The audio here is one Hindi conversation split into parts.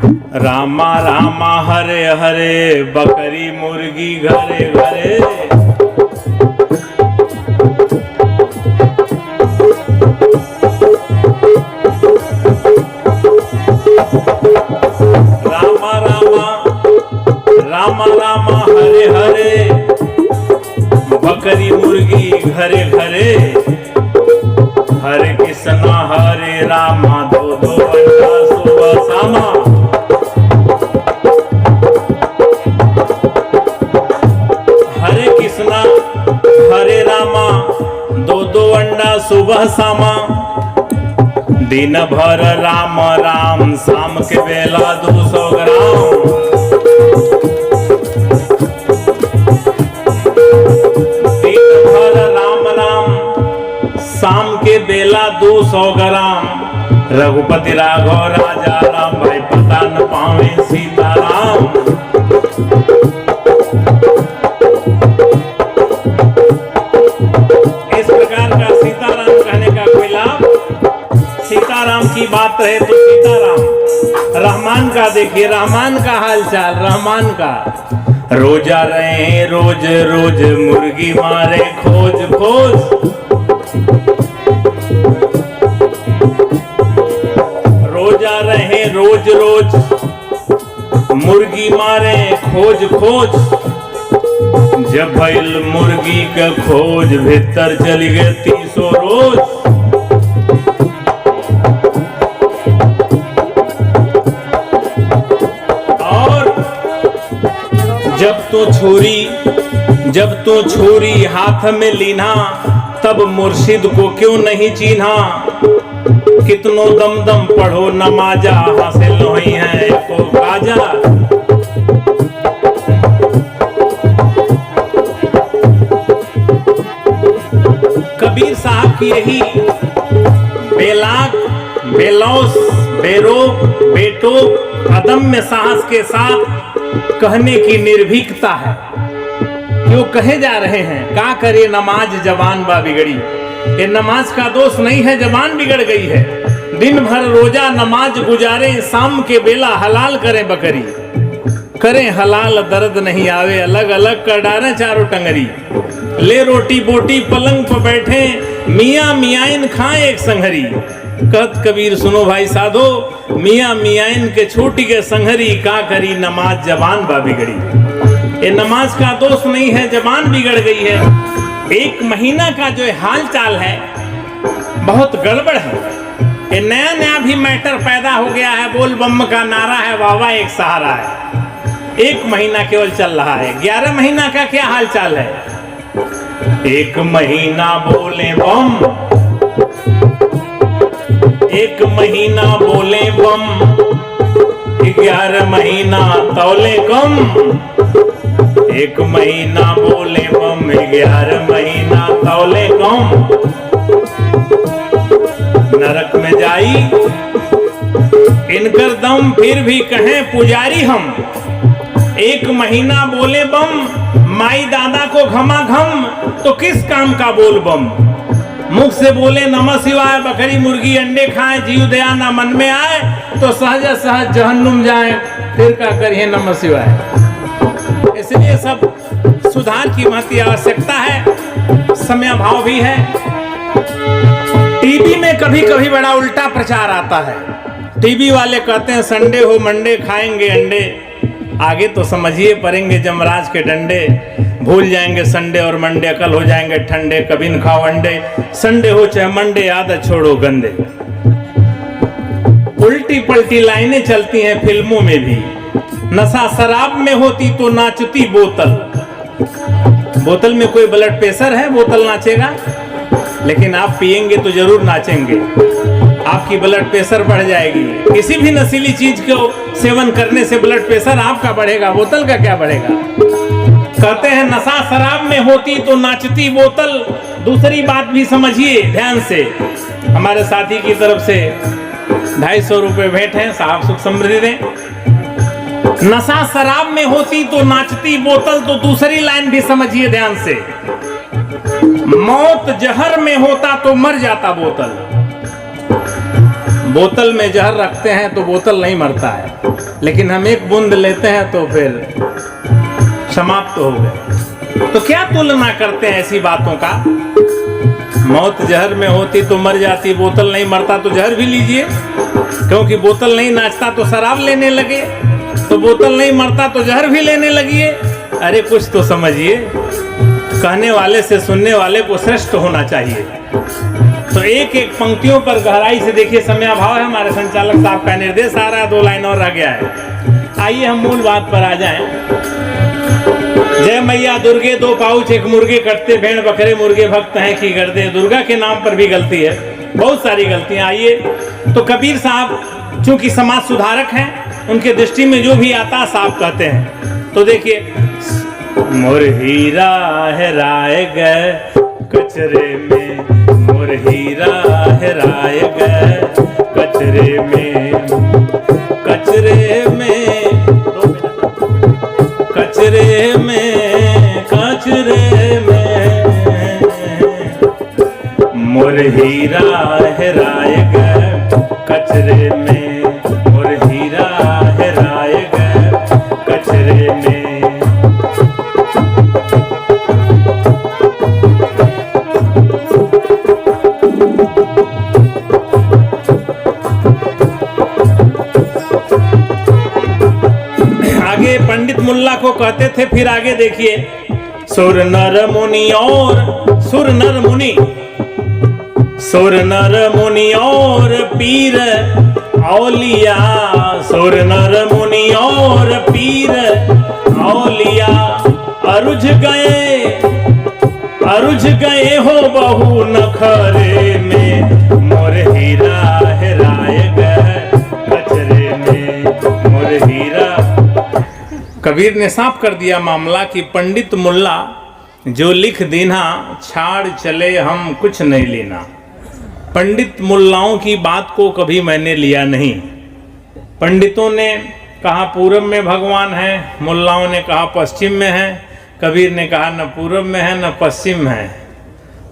रामा रामा हरे हरे, बकरी मुर्गी घरे घरे। रामा रामा रामा रामा हरे हरे, बकरी मुर्गी घरे घरे। हरे कृष्णा हरे रामा, दो दो अंडा सुबह शामा। हरे कृष्णा हरे रामा, दो दो अंडा सुबह शामा। दिन भर राम राम, शाम के बेला 200 ग्राम। दिन भर राम राम, शाम के बेला 200 ग्राम। रघुपति राघव राजा राम, भाई पता न पावे सीताराम। इस प्रकार का सीताराम कहने का कोई लाभ? सीताराम की बात है तो सीताराम। रहमान का देखिए, रहमान का हालचाल, रहमान का। रोजा रहे रोज रोज, मुर्गी मारे खोज खोज। रोजा रहे रोज रोज, मुर्गी मारे खोज खोज। जब भइल मुर्गी का खोज, भीतर चली गए 300 रोज। और जब तो छुरी हाथ में लीना, तब मुर्शिद को क्यों नहीं चीन्हा। कितनो दम दम पढ़ो नमाजा, हासिल नहीं है को काजा। कबीर साहब की यही बेलाग, बेलौस, बेरोक, बेटोक, अदम्य साहस के साथ कहने की निर्भीकता है। क्यों कहे जा रहे हैं, का करे नमाज जवान बा बिगड़ी। ये नमाज का दोष नहीं है, जबान बिगड़ गई है। दिन भर रोजा नमाज गुजारे, शाम के बेला हलाल करें बकरी। करें हलाल दर्द नहीं आवे, अलग अलग कर डालें चारों टंगरी। ले रोटी बोटी पलंग पर बैठे, मियाँ मियाइन खाएं एक संघरी। कहत कबीर सुनो भाई साधो, मियाँ मियाइन के छोटी के संघरी। का करी नमाज जबान बा बिगड़ी। ये नमाज का दोष नहीं है, जबान बिगड़ गई है। 1 महीना का जो हाल चाल है बहुत गड़बड़ है। ये नया नया भी मैटर पैदा हो गया है। बोल बम का नारा है, वावा एक सहारा है। 1 महीना केवल चल रहा है। 11 महीना का क्या हाल चाल है? 1 महीना बोले बम, 1 महीना बोले बम। 11 महीना तौले कम। 1 महीना बोले बम, 11 महीना तौले कम। नरक में जाई इनकर दम, फिर भी कहें पुजारी हम। 1 महीना बोले बम, माई दादा को घमा घम, तो किस काम का बोल बम। मुख से बोले नमः शिवाय, बकरी मुर्गी अंडे खाएं, जीव दया ना मन में आए, तो सहज सहज जहन्नुम जाए, फिर क्या करिए नमः शिवाय। इसलिए सब सुधार की महती आवश्यकता है, समय भाव भी है। टीवी में कभी कभी बड़ा उल्टा प्रचार आता है। टीवी वाले कहते हैं संडे हो मंडे खाएंगे अंडे। आगे तो समझिए पड़ेंगे जमराज के डंडे। भूल जाएंगे संडे और मंडे, अकल हो जाएंगे ठंडे। कभी न खाओ अंडे, संडे हो चाहे मंडे, आदत छोड़ो गंदे। उल्टी पलटी लाइनें चलती हैं फिल्मों में भी। नशा शराब में होती तो नाचती बोतल। बोतल में कोई ब्लड प्रेशर है, बोतल नाचेगा? लेकिन आप पिएंगे तो जरूर नाचेंगे। आपकी ब्लड प्रेशर बढ़ जाएगी। किसी भी नशीली चीज को सेवन करने से ब्लड प्रेशर आपका बढ़ेगा, बोतल का क्या बढ़ेगा। कहते हैं नशा शराब में होती तो नाचती बोतल। दूसरी बात भी समझिए ध्यान से। हमारे साथी की तरफ से 250 रुपए भेंट हैं, साहब सुख समृद्धि दें। नशा शराब में होती तो नाचती बोतल, तो दूसरी लाइन भी समझिए ध्यान से। मौत जहर में होता तो मर जाता बोतल। बोतल में जहर रखते हैं तो बोतल नहीं मरता है। लेकिन हम एक बूंद लेते हैं तो फिर समाप्त हो गए। तो क्या तुलना करते हैं ऐसी बातों का? मौत जहर में होती तो मर जाती, बोतल नहीं मरता तो जहर भी लीजिए। क्योंकि बोतल नहीं नाचता तो शराब लेने लगे, तो बोतल नहीं मरता तो जहर भी लेने लगिए। अरे कुछ तो समझिए। कहने वाले से सुनने वाले को श्रेष्ठ होना चाहिए। तो एक एक पंक्तियों पर गहराई से देखिए। समय अभाव है, हमारे संचालक साहब का निर्देश आ रहा है, 2 लाइन और रह गया है। आइए हम मूल बात पर आ जाएं। जय मैया दुर्गे 2 पाउच 1 मुर्गे कटते, भेड़ बकरे मुर्गे भक्त हैं की गर्दे। दुर्गा के नाम पर भी गलती है, बहुत सारी गलतियां। आइए, तो कबीर साहब चूंकि समाज सुधारक हैं, उनके दृष्टि में जो भी आता साफ कहते हैं। तो देखिए, मोर हीरा हेराए गए कचरे में, मोर हीरा हेराए गए कचरे में, कचरे में, कचरे में, कचरे में, मोर हीरा हेराए गए कचरे में, मोर हीरा हेराए गए कचरे में। आगे पंडित मुल्ला को कहते थे, फिर आगे देखिए। सुर नर मुनि और सुर नर मुनि, सुर नर मुनि और पीर औलिया, सुर नर मुनि और पीर औलिया, अरुझ गए हो बहु नखरे में, मोर हीरा हेराए गए कचरे में, मोर हीरा। कबीर ने साफ कर दिया मामला कि पंडित मुल्ला जो लिख देना, छाड़ चले हम कुछ नहीं लेना। पंडित मुल्लाओं की बात को कभी मैंने लिया नहीं। पंडितों ने कहा पूरब में भगवान है, मुल्लाओं ने कहा पश्चिम में है। कबीर ने कहा न पूरब में है न पश्चिम है।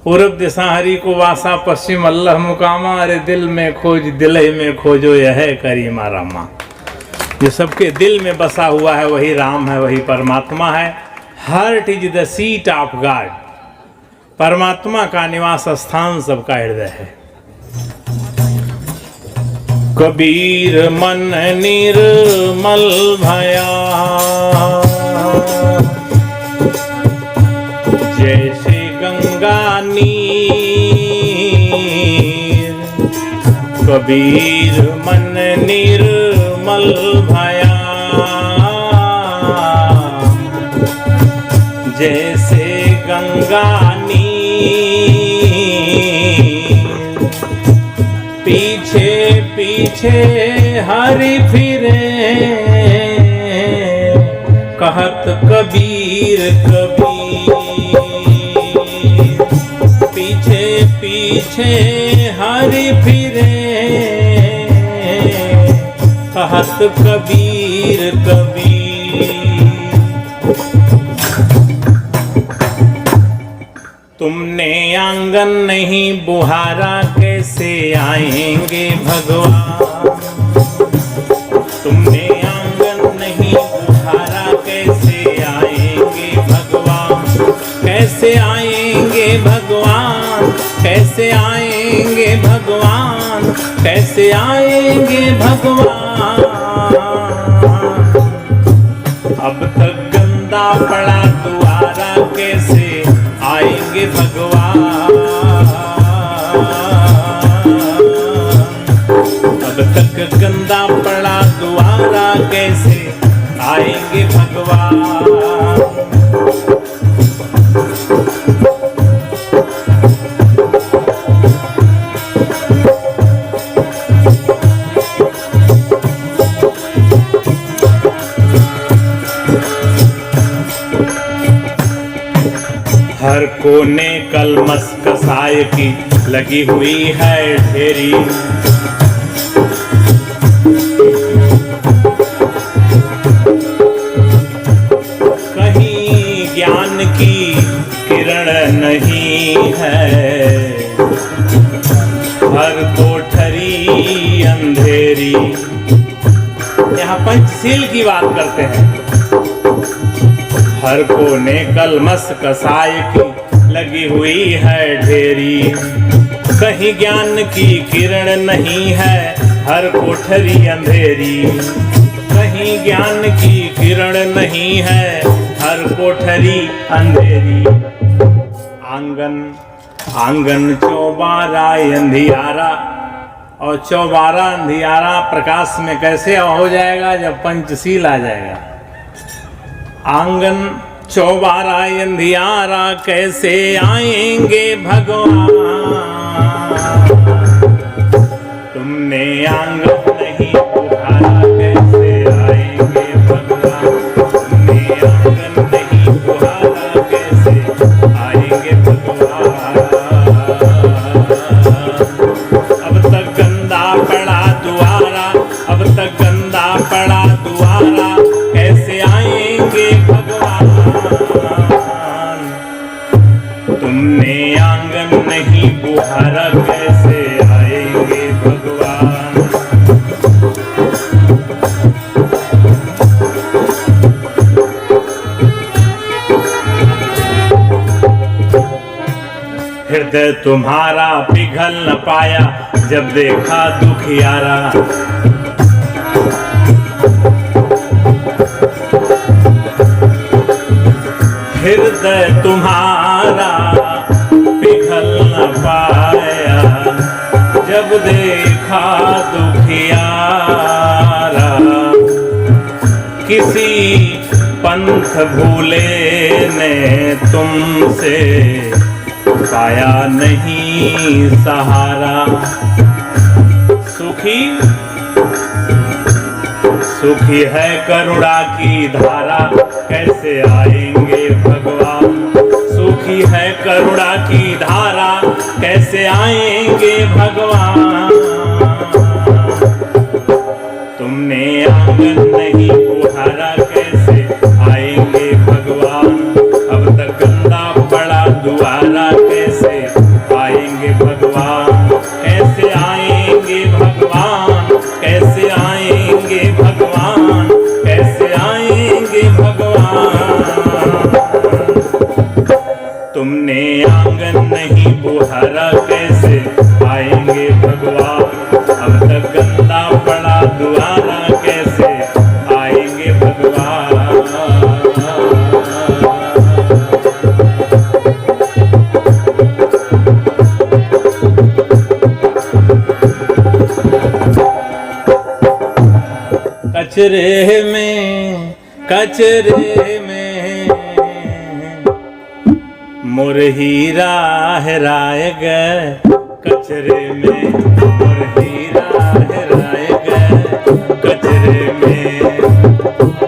पूरब दिशा हरि को वासा, पश्चिम अल्लाह मुकामा, अरे दिल में खोज दिल में खोजो यह है करीमा रामा। जो सबके दिल में बसा हुआ है वही राम है, वही परमात्मा है। Heart is the seat of God. परमात्मा का निवास स्थान सबका हृदय है। कबीर मन निर्मल भया, जैसे गंगा नीर। कबीर मन निर्मल भया, जैसे गंगा नीर। पीछे पीछे हरि फिरे, कहत कबीर कबीर। पीछे पीछे हरि फिरे, कहत कबीर कबीर। तुमने आंगन नहीं बुहारा, कैसे आएंगे भगवान। तुमने आंगन नहीं बुहारा, कैसे आएंगे भगवान। कैसे आएंगे भगवान, कैसे आएंगे भगवान, कैसे आएंगे भगवान। अब तक गंदा पड़ा द्वारा, कैसे आएंगे भगवान। अब तक गंदा पड़ा द्वारा, कैसे आएंगे भगवान। हर कोने कलमस कसाय की लगी हुई है ढेरी। कहीं ज्ञान की किरण नहीं है, हर कोठरी अंधेरी। यहाँ पंचशील की बात करते हैं। हर कोने कलमस कसाय की लगी हुई है ढेरी, कहीं ज्ञान की किरण नहीं है हर कोठरी अंधेरी, कहीं ज्ञान की किरण नहीं है हर कोठरी अंधेरी। आंगन आंगन चौबारा अंधियारा, और चौबारा अंधियारा प्रकाश में कैसे हो जाएगा? जब पंचशील आ जाएगा। आंगन चौबारा अंधियारा कैसे आएंगे भगवान, तुमने आंगन नहीं बुहारा कैसे आएंगे भगवान, तुमने आंगन नहीं बुहारा कैसे आएंगे भगवान। अब तक गंदा पड़ा दुआरा, अब तक गंदा पड़ा दुआरा कैसे आएंगे भगवान, तुमने आंगन नहीं बुहारा कैसे आएंगे भगवान। हृदय तुम्हारा पिघल न पाया जब देखा दुखियारा, हृदय तुम्हारा पिघल न पाया जब देखा दुखियारा, किसी पंथ भूले ने तुमसे पाया नहीं सहारा। सुखी सुखी है करुणा की धारा कैसे आएंगे भगवान, सुखी है करुणा की धारा कैसे आएंगे भगवान, तुमने आंगन नहीं बुहारा कैसे आएंगे भगवान। अब तक गंदा पड़ा दुआरा कैसे आएंगे भगवान, कैसे आएंगे भगवान, कैसे आएंगे भगवान, कैसे आएंगे भगवान, तुमने आंगन नहीं बुहारा कैसे आएंगे भगवान। अब तक गंदा पड़ा दुआरा कैसे आएंगे भगवान। कचरे में मोर हीरा हेराए गए, कचरे में मोर हीरा हेराए गए, कचरे में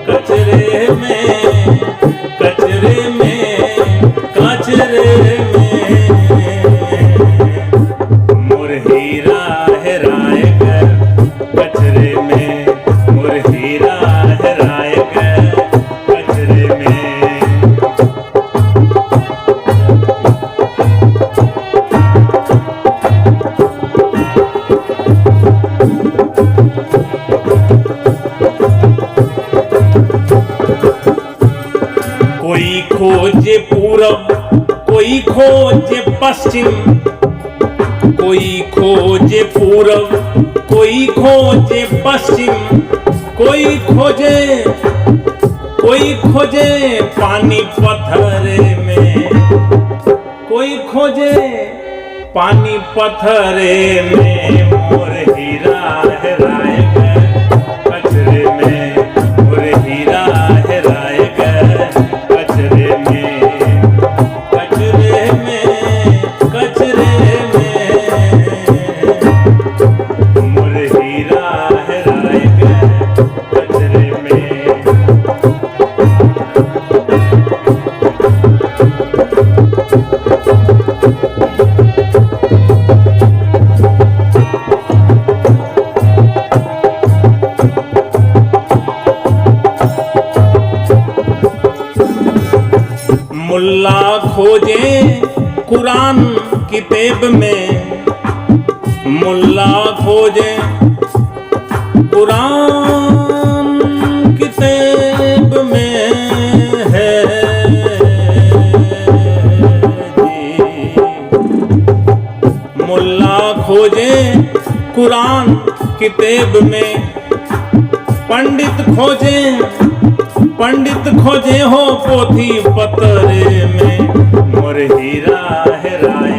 कचरे में कचरे में कचरे में मोर हीरा हेराए गए, कचरे में मोर हीरा हेराए गए, कचरे में। कोई खोजे पूरब कोई खोजे पश्चिम, कोई खोजे पूरब कोई खोजे पश्चिम, कोई खोजे पानी पत्थरे में, कोई खोजे पानी पत्थरे में मोर हीरा हेराए गए, कचरे में मोर हीरा हेराए गए, कचरे में कचरे में कचरे में मोर हीरा हेराए गए, कचरे में। मुल्ला खोजे कुरान किताब में, मुल्ला खोजे कुरान मुल्ला खोजे कुरान किताब में, पंडित खोजे हो पोथी पतरे में, मोर हीरा हेराया